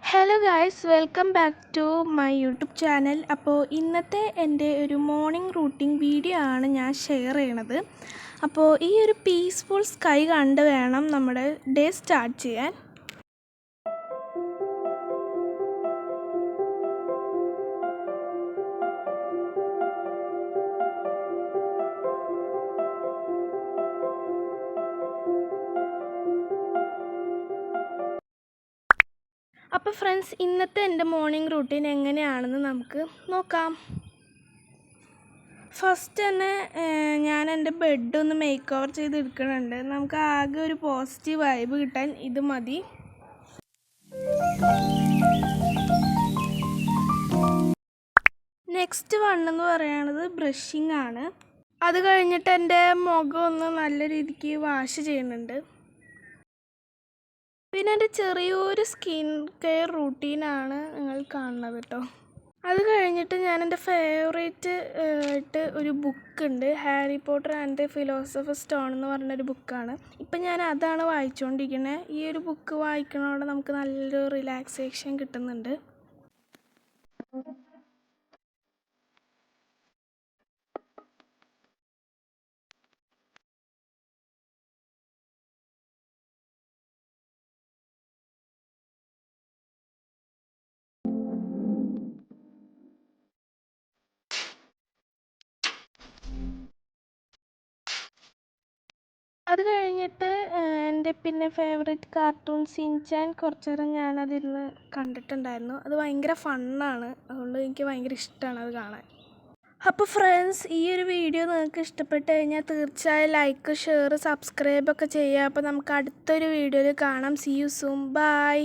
Hello guys, welcome back to my YouTube channel. അപ്പോൾ ഇന്നത്തെ എൻ്റെ ഒരു മോർണിംഗ് റൂട്ടീൻ വീഡിയോ ആണ് ഞാൻ ഷെയർ ചെയ്യണത്. അപ്പോൾ ഈ ഒരു പീസ്ഫുൾ സ്കൈ കണ്ട് വേണം നമ്മുടെ ഡേ സ്റ്റാർട്ട് ചെയ്യാൻ. അപ്പോൾ ഫ്രണ്ട്സ്, ഇന്നത്തെ എൻ്റെ മോർണിംഗ് റൂട്ടീൻ എങ്ങനെയാണെന്ന് നമുക്ക് നോക്കാം. ഫസ്റ്റ് തന്നെ ഞാൻ എൻ്റെ ബെഡൊന്ന് മേക്ക് ഓവർ ചെയ്തെടുക്കുന്നുണ്ട്. നമുക്ക് ആകെ ഒരു പോസിറ്റീവ് വൈബ് കിട്ടാൻ ഇത് മതി. നെക്സ്റ്റ് വണ്ണെന്ന് പറയുന്നത് ബ്രഷിംഗ് ആണ്. അത് കഴിഞ്ഞിട്ട് എൻ്റെ മുഖം ഒന്ന് നല്ല രീതിക്ക് വാഷ് ചെയ്യുന്നുണ്ട്. പിന്നെ എൻ്റെ ചെറിയൊരു സ്കിൻ കെയർ റൂട്ടീനാണ് നിങ്ങൾ കാണുന്നത് കേട്ടോ. അത് കഴിഞ്ഞിട്ട് ഞാൻ എൻ്റെ ഫേവറേറ്റ് ആയിട്ട് ഒരു ബുക്കുണ്ട്, Harry Potter and the philosopher stone എന്ന് പറഞ്ഞൊരു ബുക്കാണ്. ഇപ്പം ഞാൻ അതാണ് വായിച്ചുകൊണ്ടിരിക്കുന്നത്. ഈ ഒരു ബുക്ക് വായിക്കുന്നതോടെ നമുക്ക് നല്ലൊരു റിലാക്സേഷൻ കിട്ടുന്നുണ്ട്. അത് കഴിഞ്ഞിട്ട് എൻ്റെ പിന്നെ ഫേവറേറ്റ് കാർട്ടൂൺ ഷിൻചാൻ കുറച്ച് നേരം ഞാനതിരുന്ന് കണ്ടിട്ടുണ്ടായിരുന്നു. അത് ഭയങ്കര ഫണ്ണാണ്, അതുകൊണ്ട് എനിക്ക് ഭയങ്കര ഇഷ്ടമാണ് അത് കാണാൻ. അപ്പോൾ ഫ്രണ്ട്സ്, ഈ ഒരു വീഡിയോ നിങ്ങൾക്ക് ഇഷ്ടപ്പെട്ട് കഴിഞ്ഞാൽ തീർച്ചയായും ലൈക്ക്, ഷെയർ, സബ്സ്ക്രൈബൊക്കെ ചെയ്യുക. അപ്പോൾ നമുക്ക് അടുത്തൊരു വീഡിയോയിൽ കാണാം. See you soon. ബൈ.